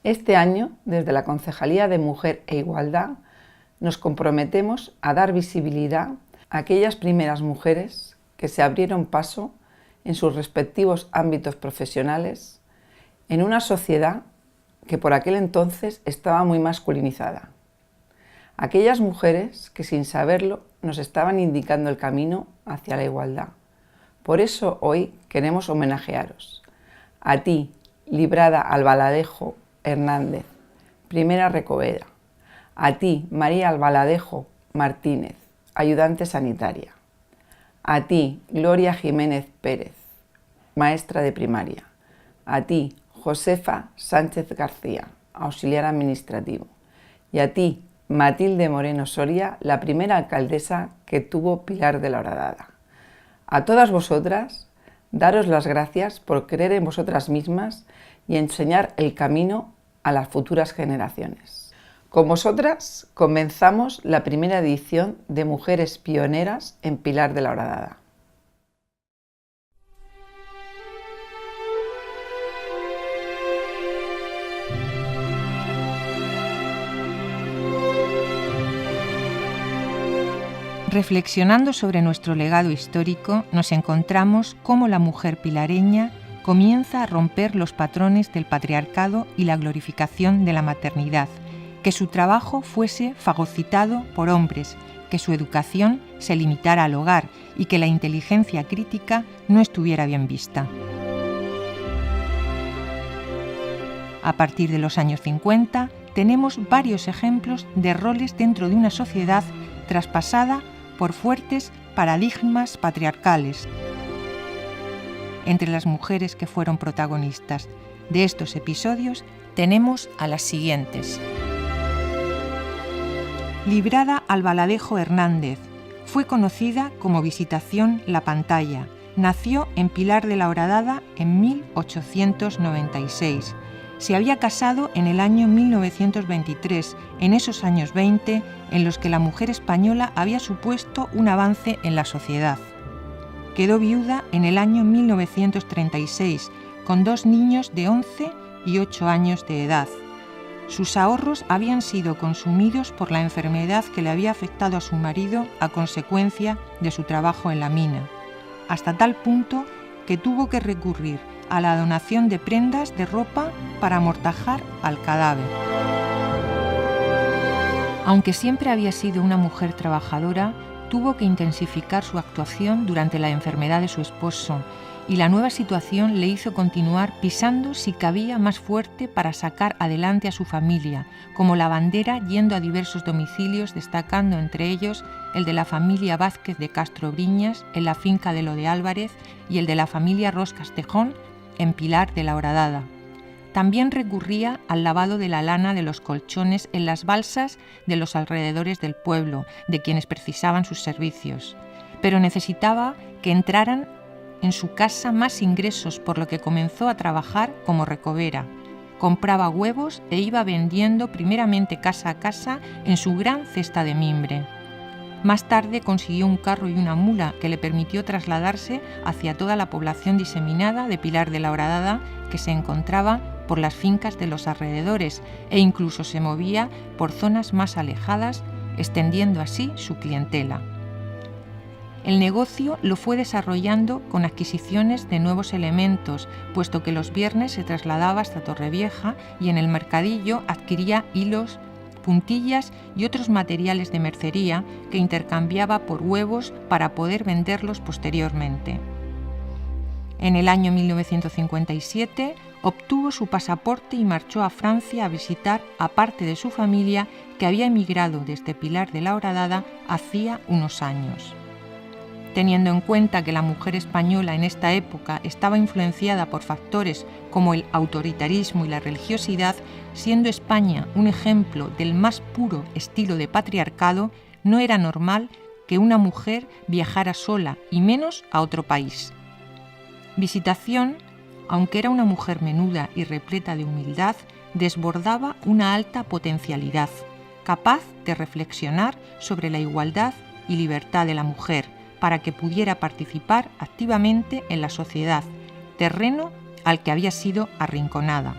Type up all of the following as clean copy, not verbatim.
Este año, desde la Concejalía de Mujer e Igualdad, nos comprometemos a dar visibilidad a aquellas primeras mujeres que se abrieron paso en sus respectivos ámbitos profesionales en una sociedad que por aquel entonces estaba muy masculinizada. Aquellas mujeres que sin saberlo nos estaban indicando el camino hacia la igualdad. Por eso hoy queremos homenajearos. A ti, Librada Albaladejo Hernández, primera recovera. A ti, María Albaladejo Martínez, ayudante sanitaria. A ti, Gloria Jiménez Pérez, maestra de primaria. A ti, Josefa Sánchez García, auxiliar administrativo. Y a ti, Matilde Moreno Soria, la primera alcaldesa que tuvo Pilar de la Horadada. A todas vosotras, daros las gracias por creer en vosotras mismas y enseñar el camino a las futuras generaciones. Con vosotras comenzamos la primera edición de Mujeres Pioneras en Pilar de la Horadada. Reflexionando sobre nuestro legado histórico, nos encontramos cómo la mujer pilareña comienza a romper los patrones del patriarcado y la glorificación de la maternidad, que su trabajo fuese fagocitado por hombres, que su educación se limitara al hogar y que la inteligencia crítica no estuviera bien vista. A partir de los años 50, tenemos varios ejemplos de roles dentro de una sociedad traspasada por fuertes paradigmas patriarcales. Entre las mujeres que fueron protagonistas de estos episodios tenemos a las siguientes. Librada Albaladejo Hernández fue conocida como Visitación La Pantalla. Nació en Pilar de la Horadada en 1896. Se había casado en el año 1923, en esos años 20 en los que la mujer española había supuesto un avance en la sociedad. Quedó viuda en el año 1936, con 2 niños de 11 y 8 años de edad. Sus ahorros habían sido consumidos por la enfermedad que le había afectado a su marido a consecuencia de su trabajo en la mina, hasta tal punto que tuvo que recurrir a la donación de prendas de ropa para amortajar al cadáver. Aunque siempre había sido una mujer trabajadora, tuvo que intensificar su actuación durante la enfermedad de su esposo, y la nueva situación le hizo continuar pisando si cabía más fuerte para sacar adelante a su familia, como lavandera yendo a diversos domicilios, destacando entre ellos el de la familia Vázquez de Castro Briñas en la finca de Lo de Álvarez y el de la familia Ros Castejón en Pilar de la Horadada. También recurría al lavado de la lana de los colchones en las balsas de los alrededores del pueblo, de quienes precisaban sus servicios. Pero necesitaba que entraran en su casa más ingresos, por lo que comenzó a trabajar como recovera. Compraba huevos e iba vendiendo primeramente casa a casa en su gran cesta de mimbre. Más tarde consiguió un carro y una mula que le permitió trasladarse hacia toda la población diseminada de Pilar de la Horadada que se encontraba por las fincas de los alrededores e incluso se movía por zonas más alejadas, extendiendo así su clientela. El negocio lo fue desarrollando con adquisiciones de nuevos elementos, puesto que los viernes se trasladaba hasta Torrevieja y en el mercadillo adquiría hilos, puntillas y otros materiales de mercería que intercambiaba por huevos para poder venderlos posteriormente. En el año 1957 obtuvo su pasaporte y marchó a Francia a visitar a parte de su familia que había emigrado desde Pilar de la Horadada hacía unos años. Teniendo en cuenta que la mujer española en esta época estaba influenciada por factores como el autoritarismo y la religiosidad, siendo España un ejemplo del más puro estilo de patriarcado, no era normal que una mujer viajara sola y menos a otro país. Visitación, aunque era una mujer menuda y repleta de humildad, desbordaba una alta potencialidad, capaz de reflexionar sobre la igualdad y libertad de la mujer, para que pudiera participar activamente en la sociedad, terreno al que había sido arrinconada.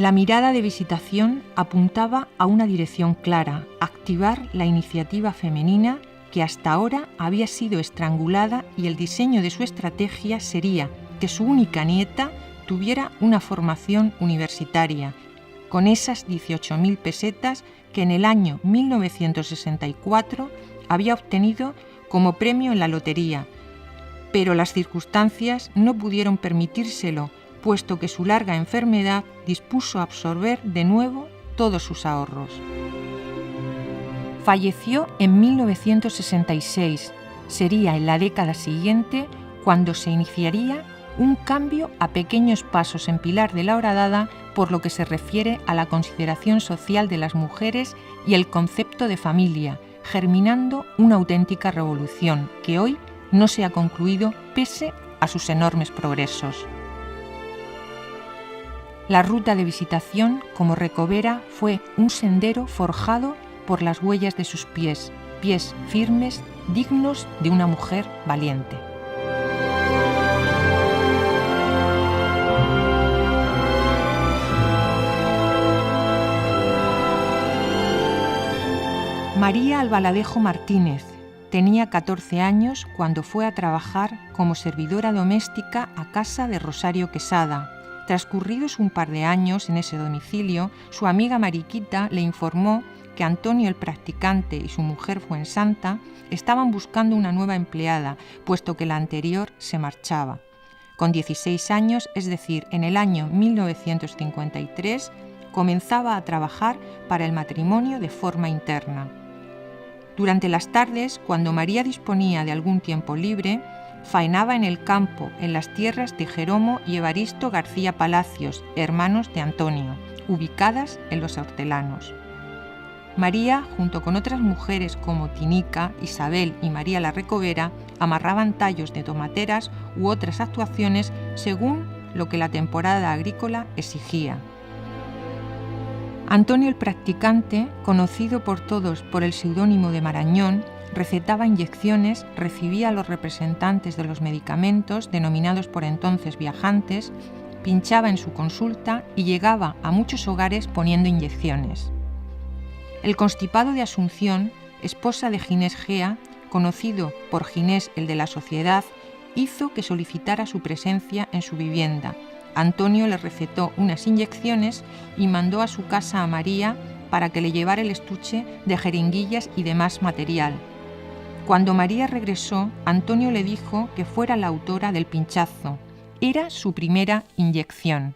La mirada de Visitación apuntaba a una dirección clara: activar la iniciativa femenina que hasta ahora había sido estrangulada, y el diseño de su estrategia sería que su única nieta tuviera una formación universitaria, con esas 18.000 pesetas que en el año 1964 había obtenido como premio en la lotería. Pero las circunstancias no pudieron permitírselo, puesto que su larga enfermedad dispuso a absorber de nuevo todos sus ahorros. Falleció en 1966. Sería en la década siguiente cuando se iniciaría un cambio a pequeños pasos en Pilar de la Horadada por lo que se refiere a la consideración social de las mujeres y el concepto de familia, germinando una auténtica revolución que hoy no se ha concluido pese a sus enormes progresos. La ruta de Visitación como recovera fue un sendero forjado por las huellas de sus pies, pies firmes, dignos de una mujer valiente. María Albaladejo Martínez tenía 14 años cuando fue a trabajar como servidora doméstica a casa de Rosario Quesada. Transcurridos un par de años en ese domicilio, su amiga Mariquita le informó que Antonio el practicante y su mujer Fuensanta estaban buscando una nueva empleada, puesto que la anterior se marchaba. Con 16 años, es decir, en el año 1953, comenzaba a trabajar para el matrimonio de forma interna. Durante las tardes, cuando María disponía de algún tiempo libre, faenaba en el campo, en las tierras de Jeromo y Evaristo García Palacios, hermanos de Antonio, ubicadas en Los Hortelanos. María, junto con otras mujeres como Tinica, Isabel y María la Recovera, amarraban tallos de tomateras u otras actuaciones según lo que la temporada agrícola exigía. Antonio el practicante, conocido por todos por el seudónimo de Marañón, recetaba inyecciones, recibía a los representantes de los medicamentos, denominados por entonces viajantes, pinchaba en su consulta y llegaba a muchos hogares poniendo inyecciones. El constipado de Asunción, esposa de Ginés Gea, conocido por Ginés el de la Sociedad, hizo que solicitara su presencia en su vivienda. Antonio le recetó unas inyecciones y mandó a su casa a María para que le llevara el estuche de jeringuillas y demás material. Cuando María regresó, Antonio le dijo que fuera la autora del pinchazo. Era su primera inyección.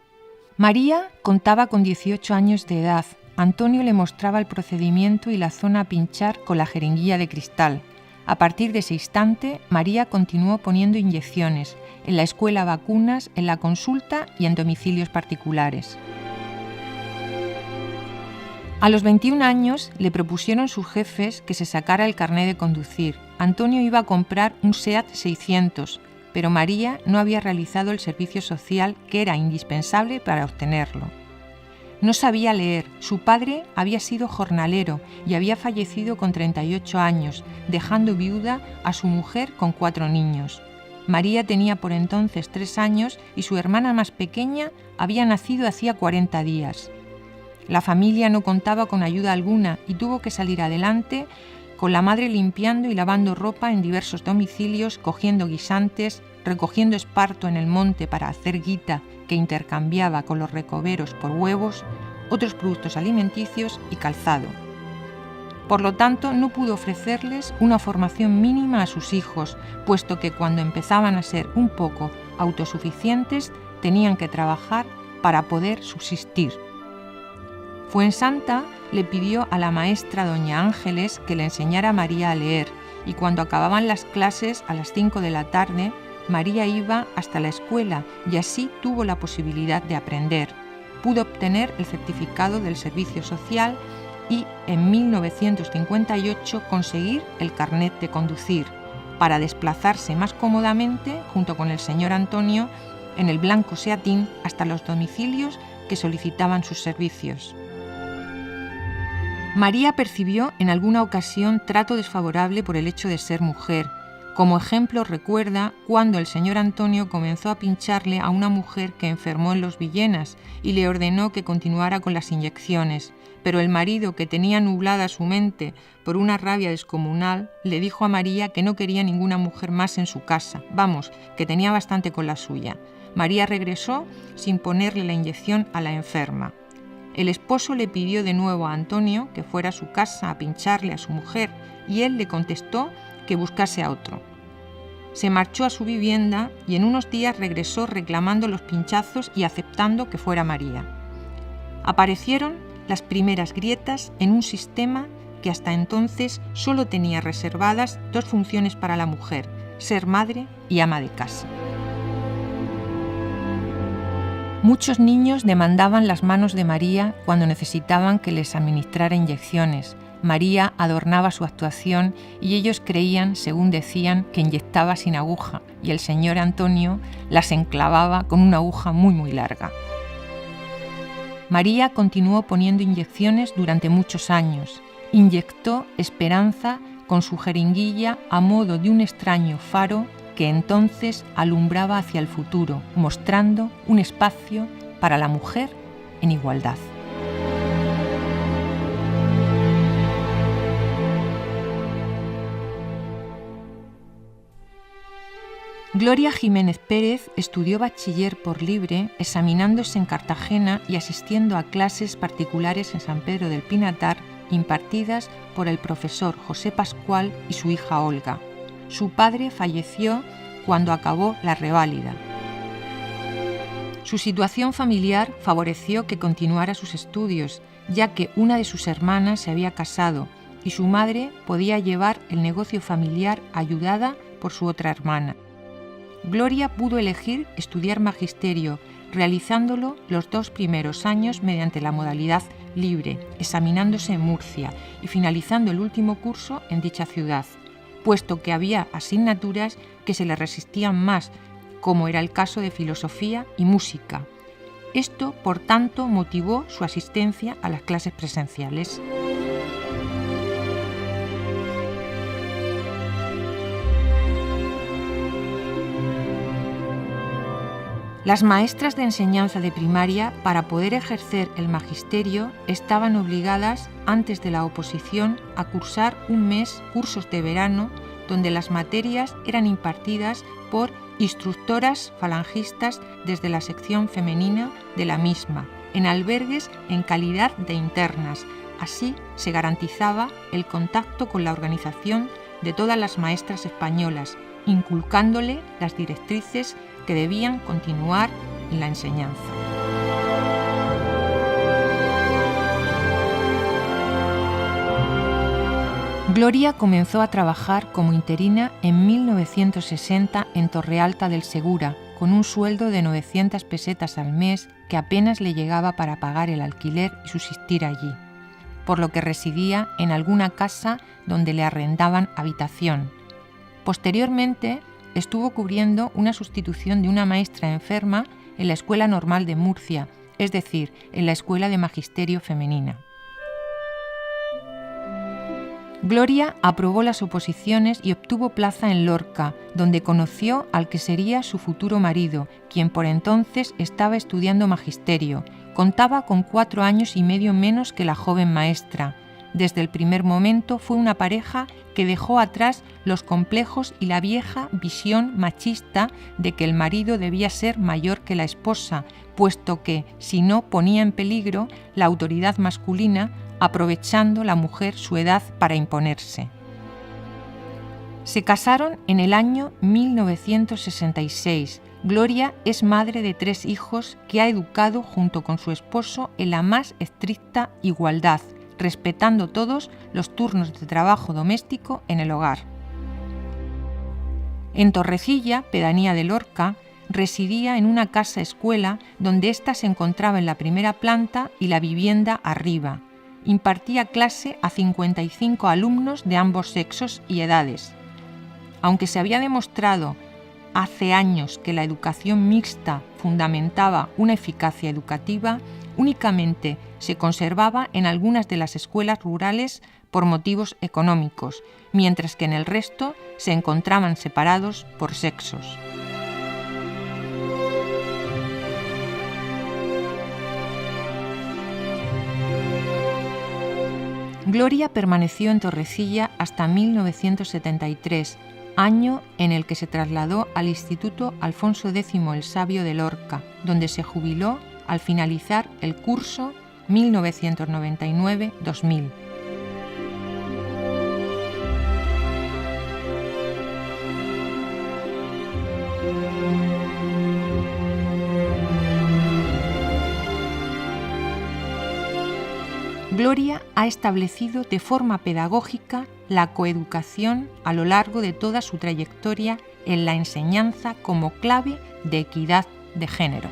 María contaba con 18 años de edad. Antonio le mostraba el procedimiento y la zona a pinchar con la jeringuilla de cristal. A partir de ese instante, María continuó poniendo inyecciones, en la escuela vacunas, en la consulta y en domicilios particulares. A los 21 años le propusieron sus jefes que se sacara el carné de conducir. Antonio iba a comprar un SEAT 600, pero María no había realizado el servicio social que era indispensable para obtenerlo. No sabía leer, su padre había sido jornalero y había fallecido con 38 años, dejando viuda a su mujer con 4 niños. María tenía por entonces 3 años y su hermana más pequeña había nacido hacía 40 días. La familia no contaba con ayuda alguna y tuvo que salir adelante con la madre limpiando y lavando ropa en diversos domicilios, cogiendo guisantes, recogiendo esparto en el monte para hacer guita que intercambiaba con los recoveros por huevos, otros productos alimenticios y calzado. Por lo tanto, no pudo ofrecerles una formación mínima a sus hijos, puesto que cuando empezaban a ser un poco autosuficientes tenían que trabajar para poder subsistir. Fuensanta le pidió a la maestra doña Ángeles que le enseñara a María a leer, y cuando acababan las clases a las 5 de la tarde, María iba hasta la escuela y así tuvo la posibilidad de aprender. Pudo obtener el certificado del servicio social y en 1958 conseguir el carnet de conducir para desplazarse más cómodamente junto con el señor Antonio en el blanco Seatín hasta los domicilios que solicitaban sus servicios. María percibió en alguna ocasión trato desfavorable por el hecho de ser mujer, Como ejemplo recuerda cuando el señor Antonio comenzó a pincharle a una mujer que enfermó en Los Villenas y le ordenó que continuara con las inyecciones, pero el marido, que tenía nublada su mente por una rabia descomunal, le dijo a María que no quería ninguna mujer más en su casa, vamos, que tenía bastante con la suya. María regresó sin ponerle la inyección a la enferma. El esposo le pidió de nuevo a Antonio que fuera a su casa a pincharle a su mujer y él le contestó que buscase a otro. Se marchó a su vivienda y en unos días regresó reclamando los pinchazos y aceptando que fuera María. Aparecieron las primeras grietas en un sistema que hasta entonces solo tenía reservadas 2 funciones para la mujer: ser madre y ama de casa. Muchos niños demandaban las manos de María cuando necesitaban que les administrara inyecciones. María adornaba su actuación y ellos creían, según decían, que inyectaba sin aguja y el señor Antonio las enclavaba con una aguja muy larga. María continuó poniendo inyecciones durante muchos años. Inyectó esperanza con su jeringuilla a modo de un extraño faro que entonces alumbraba hacia el futuro, mostrando un espacio para la mujer en igualdad. Gloria Jiménez Pérez estudió bachiller por libre, examinándose en Cartagena y asistiendo a clases particulares en San Pedro del Pinatar, impartidas por el profesor José Pascual y su hija Olga. Su padre falleció cuando acabó la reválida. Su situación familiar favoreció que continuara sus estudios, ya que una de sus hermanas se había casado y su madre podía llevar el negocio familiar ayudada por su otra hermana. Gloria pudo elegir estudiar magisterio, realizándolo los 2 primeros años mediante la modalidad libre, examinándose en Murcia y finalizando el último curso en dicha ciudad, puesto que había asignaturas que se le resistían más, como era el caso de filosofía y música. Esto, por tanto, motivó su asistencia a las clases presenciales. Las maestras de enseñanza de primaria, para poder ejercer el magisterio, estaban obligadas, antes de la oposición, a cursar un mes cursos de verano donde las materias eran impartidas por instructoras falangistas desde la sección femenina de la misma, en albergues en calidad de internas. Así se garantizaba el contacto con la organización de todas las maestras españolas, inculcándole las directrices que debían continuar en la enseñanza. Gloria comenzó a trabajar como interina en 1960 en Torrealta del Segura, con un sueldo de 900 pesetas al mes que apenas le llegaba para pagar el alquiler y subsistir allí, por lo que residía en alguna casa donde le arrendaban habitación. Posteriormente, estuvo cubriendo una sustitución de una maestra enferma en la Escuela Normal de Murcia, es decir, en la Escuela de Magisterio Femenina. Gloria aprobó las oposiciones y obtuvo plaza en Lorca, donde conoció al que sería su futuro marido, quien por entonces estaba estudiando magisterio. Contaba con 4 años y medio menos que la joven maestra. Desde el primer momento fue una pareja que dejó atrás los complejos y la vieja visión machista de que el marido debía ser mayor que la esposa, puesto que, si no, ponía en peligro la autoridad masculina, aprovechando la mujer su edad para imponerse. Se casaron en el año 1966. Gloria es madre de 3 hijos que ha educado junto con su esposo en la más estricta igualdad, respetando todos los turnos de trabajo doméstico en el hogar. En Torrecilla, pedanía de Lorca, residía en una casa-escuela donde ésta se encontraba en la primera planta y la vivienda arriba. Impartía clase a 55 alumnos de ambos sexos y edades. Aunque se había demostrado hace años que la educación mixta fundamentaba una eficacia educativa, únicamente se conservaba en algunas de las escuelas rurales por motivos económicos, mientras que en el resto se encontraban separados por sexos. Gloria permaneció en Torrecilla hasta 1973, año en el que se trasladó al Instituto Alfonso X el Sabio de Lorca, donde se jubiló al finalizar el curso 1999-2000. Gloria ha establecido de forma pedagógica la coeducación a lo largo de toda su trayectoria en la enseñanza como clave de equidad de género.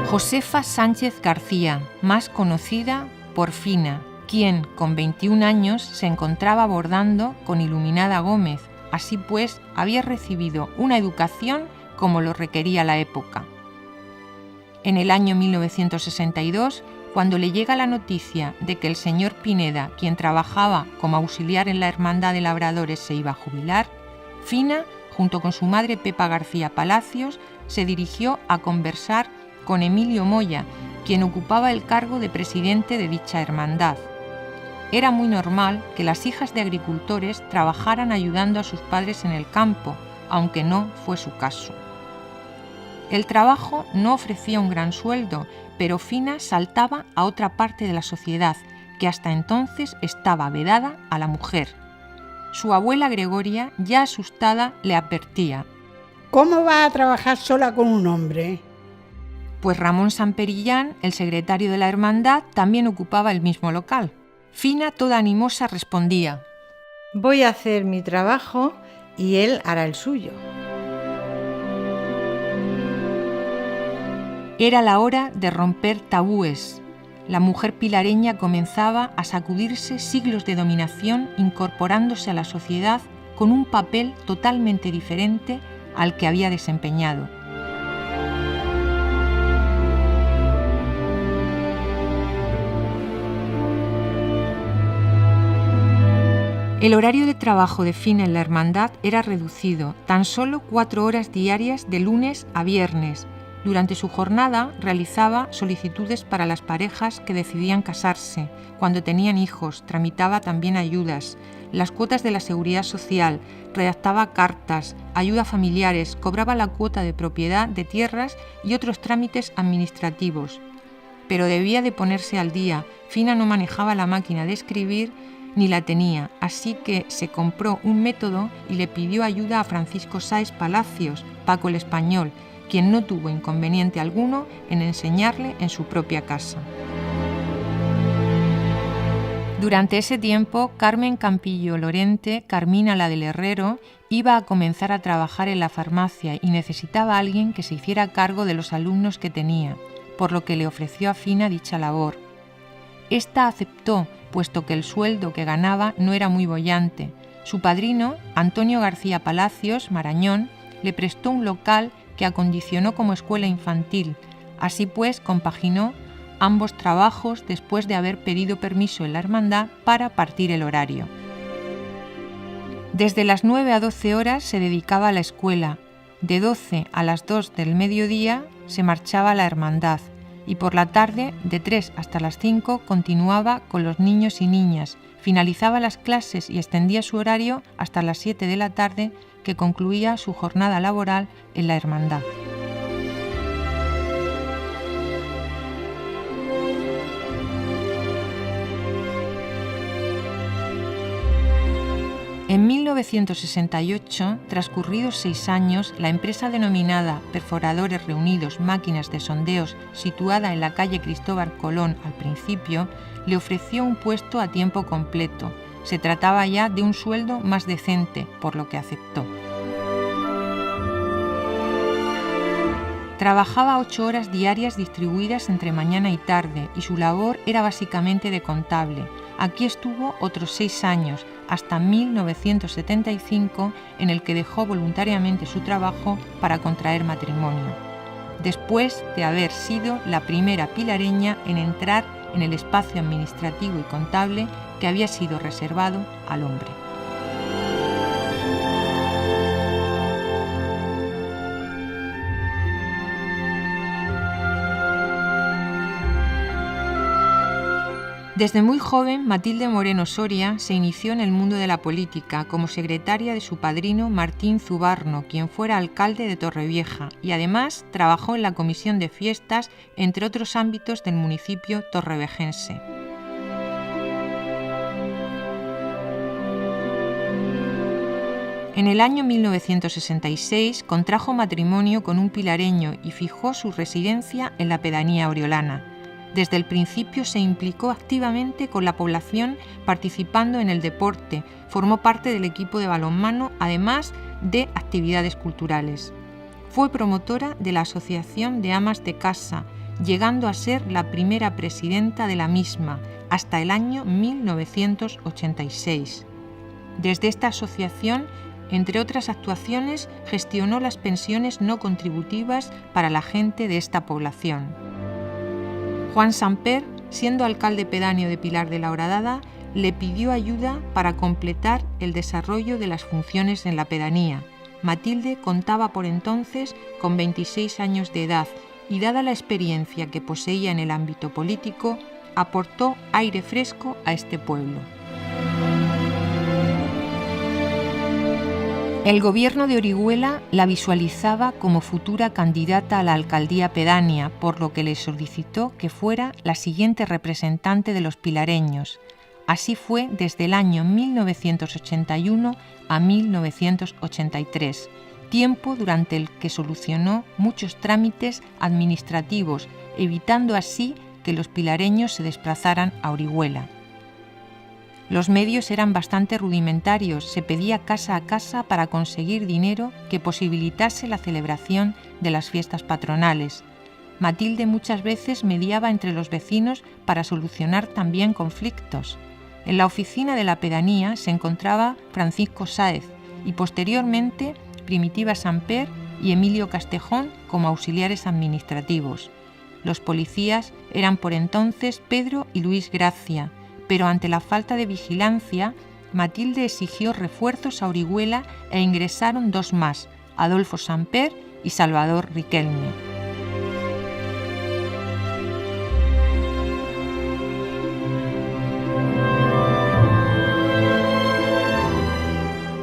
Josefa Sánchez García, más conocida por Fina, quien con 21 años se encontraba bordando con Iluminada Gómez. Así pues, había recibido una educación como lo requería la época. En el año 1962, cuando le llega la noticia de que el señor Pineda, quien trabajaba como auxiliar en la Hermandad de Labradores, se iba a jubilar, Fina, junto con su madre Pepa García Palacios, se dirigió a conversar con Emilio Moya, quien ocupaba el cargo de presidente de dicha hermandad. Era muy normal que las hijas de agricultores trabajaran ayudando a sus padres en el campo, aunque no fue su caso. El trabajo no ofrecía un gran sueldo, pero Fina saltaba a otra parte de la sociedad, que hasta entonces estaba vedada a la mujer. Su abuela Gregoria, ya asustada, le advertía: ¿Cómo va a trabajar sola con un hombre? Pues Ramón Samperillán, el secretario de la hermandad, también ocupaba el mismo local. Fina, toda animosa, respondía: voy a hacer mi trabajo y él hará el suyo. Era la hora de romper tabúes. La mujer pilareña comenzaba a sacudirse siglos de dominación, incorporándose a la sociedad con un papel totalmente diferente al que había desempeñado. El horario de trabajo de Fina en la hermandad era reducido, tan solo 4 horas diarias de lunes a viernes. Durante su jornada realizaba solicitudes para las parejas que decidían casarse, cuando tenían hijos, tramitaba también ayudas, las cuotas de la seguridad social, redactaba cartas, ayuda a familiares, cobraba la cuota de propiedad de tierras y otros trámites administrativos. Pero debía de ponerse al día. Fina no manejaba la máquina de escribir ni la tenía, así que se compró un método y le pidió ayuda a Francisco Sáez Palacios, Paco el Español, quien no tuvo inconveniente alguno en enseñarle en su propia casa. Durante ese tiempo, Carmen Campillo Lorente, Carmina la del Herrero, iba a comenzar a trabajar en la farmacia y necesitaba a alguien que se hiciera cargo de los alumnos que tenía, por lo que le ofreció a Fina dicha labor. Esta aceptó, puesto que el sueldo que ganaba no era muy boyante. Su padrino, Antonio García Palacios, Marañón, le prestó un local que acondicionó como escuela infantil. Así pues, compaginó ambos trabajos después de haber pedido permiso en la hermandad para partir el horario. Desde las 9 a 12 horas se dedicaba a la escuela, de 12 a las 2 del mediodía se marchaba a la hermandad y por la tarde, de 3 hasta las 5, continuaba con los niños y niñas, finalizaba las clases y extendía su horario hasta las 7 de la tarde, que concluía su jornada laboral en la hermandad. En 1968, transcurridos 6 años, la empresa denominada Perforadores Reunidos Máquinas de Sondeos, situada en la calle Cristóbal Colón al principio, le ofreció un puesto a tiempo completo. Se trataba ya de un sueldo más decente, por lo que aceptó. Trabajaba 8 horas diarias distribuidas entre mañana y tarde y su labor era básicamente de contable. Aquí estuvo otros 6 años, hasta 1975, en el que dejó voluntariamente su trabajo para contraer matrimonio, después de haber sido la primera pilareña en entrar en el espacio administrativo y contable que había sido reservado al hombre. Desde muy joven, Matilde Moreno Soria se inició en el mundo de la política como secretaria de su padrino Martín Zubarno, quien fuera alcalde de Torrevieja, y además trabajó en la comisión de fiestas, entre otros ámbitos del municipio torrevejense. En el año 1966 contrajo matrimonio con un pilareño y fijó su residencia en la pedanía oriolana. Desde el principio se implicó activamente con la población, participando en el deporte, formó parte del equipo de balonmano, además de actividades culturales. Fue promotora de la Asociación de Amas de Casa, llegando a ser la primera presidenta de la misma hasta el año 1986. Desde esta asociación, entre otras actuaciones, gestionó las pensiones no contributivas para la gente de esta población. Juan Samper, siendo alcalde pedáneo de Pilar de la Horadada, le pidió ayuda para completar el desarrollo de las funciones en la pedanía. Matilde contaba por entonces con 26 años de edad y, dada la experiencia que poseía en el ámbito político, aportó aire fresco a este pueblo. El gobierno de Orihuela la visualizaba como futura candidata a la alcaldía pedánea, por lo que le solicitó que fuera la siguiente representante de los pilareños. Así fue desde el año 1981 a 1983, tiempo durante el que solucionó muchos trámites administrativos, evitando así que los pilareños se desplazaran a Orihuela. Los medios eran bastante rudimentarios, se pedía casa a casa para conseguir dinero que posibilitase la celebración de las fiestas patronales. Matilde muchas veces mediaba entre los vecinos para solucionar también conflictos. En la oficina de la pedanía se encontraba Francisco Sáez y posteriormente Primitiva Samper y Emilio Castejón como auxiliares administrativos. Los policías eran por entonces Pedro y Luis Gracia, pero ante la falta de vigilancia, Matilde exigió refuerzos a Orihuela e ingresaron 2 más, Adolfo Samper y Salvador Riquelme.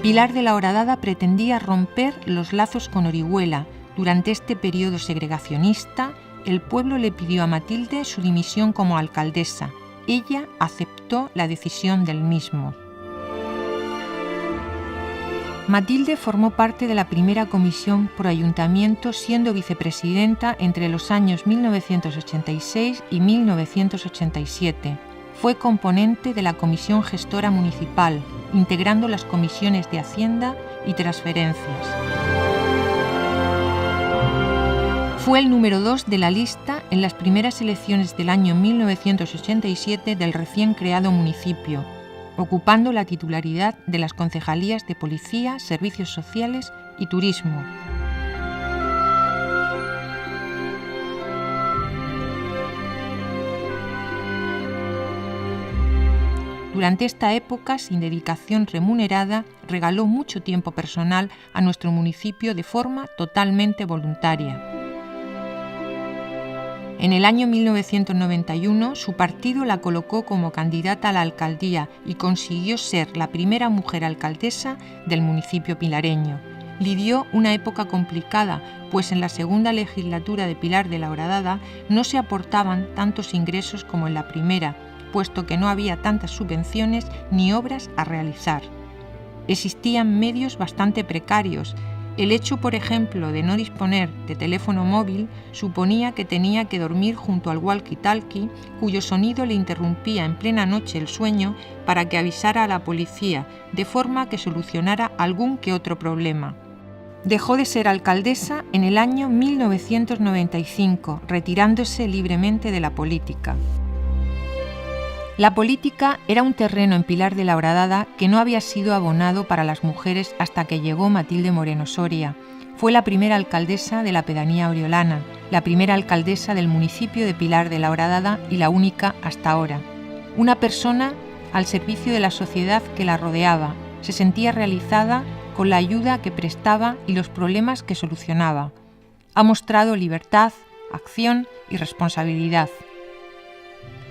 Pilar de la Horadada pretendía romper los lazos con Orihuela. Durante este periodo segregacionista, el pueblo le pidió a Matilde su dimisión como alcaldesa. Ella aceptó la decisión del mismo. Matilde formó parte de la primera comisión pro ayuntamiento, siendo vicepresidenta entre los años 1986 y 1987. Fue componente de la comisión gestora municipal, integrando las comisiones de Hacienda y transferencias. Fue el número 2 de la lista en las primeras elecciones del año 1987 del recién creado municipio, ocupando la titularidad de las concejalías de Policía, Servicios Sociales y Turismo. Durante esta época, sin dedicación remunerada, regaló mucho tiempo personal a nuestro municipio de forma totalmente voluntaria. En el año 1991, su partido la colocó como candidata a la alcaldía y consiguió ser la primera mujer alcaldesa del municipio pilareño. Lidió una época complicada, pues en la segunda legislatura de Pilar de la Horadada no se aportaban tantos ingresos como en la primera, puesto que no había tantas subvenciones ni obras a realizar. Existían medios bastante precarios. El hecho, por ejemplo, de no disponer de teléfono móvil suponía que tenía que dormir junto al walkie-talkie, cuyo sonido le interrumpía en plena noche el sueño para que avisara a la policía, de forma que solucionara algún que otro problema. Dejó de ser alcaldesa en el año 1995, retirándose libremente de la política. La política era un terreno en Pilar de la Horadada que no había sido abonado para las mujeres hasta que llegó Matilde Moreno Soria. Fue la primera alcaldesa de la pedanía oriolana, la primera alcaldesa del municipio de Pilar de la Horadada y la única hasta ahora. Una persona al servicio de la sociedad que la rodeaba, se sentía realizada con la ayuda que prestaba y los problemas que solucionaba. Ha mostrado libertad, acción y responsabilidad.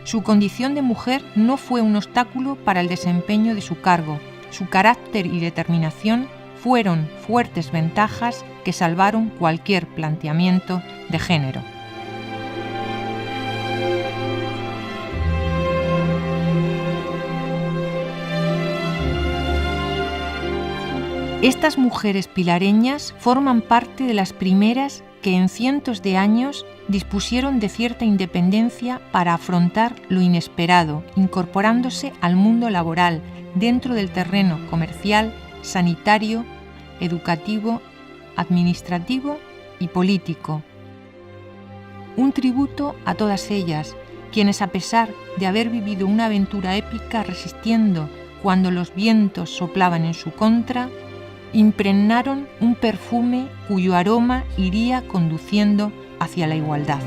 Su condición de mujer no fue un obstáculo para el desempeño de su cargo. Su carácter y determinación fueron fuertes ventajas que salvaron cualquier planteamiento de género. Estas mujeres pilareñas forman parte de las primeras que en cientos de años dispusieron de cierta independencia para afrontar lo inesperado, incorporándose al mundo laboral dentro del terreno comercial, sanitario, educativo, administrativo y político. Un tributo a todas ellas, quienes a pesar de haber vivido una aventura épica resistiendo cuando los vientos soplaban en su contra, impregnaron un perfume cuyo aroma iría conduciendo hacia la igualdad.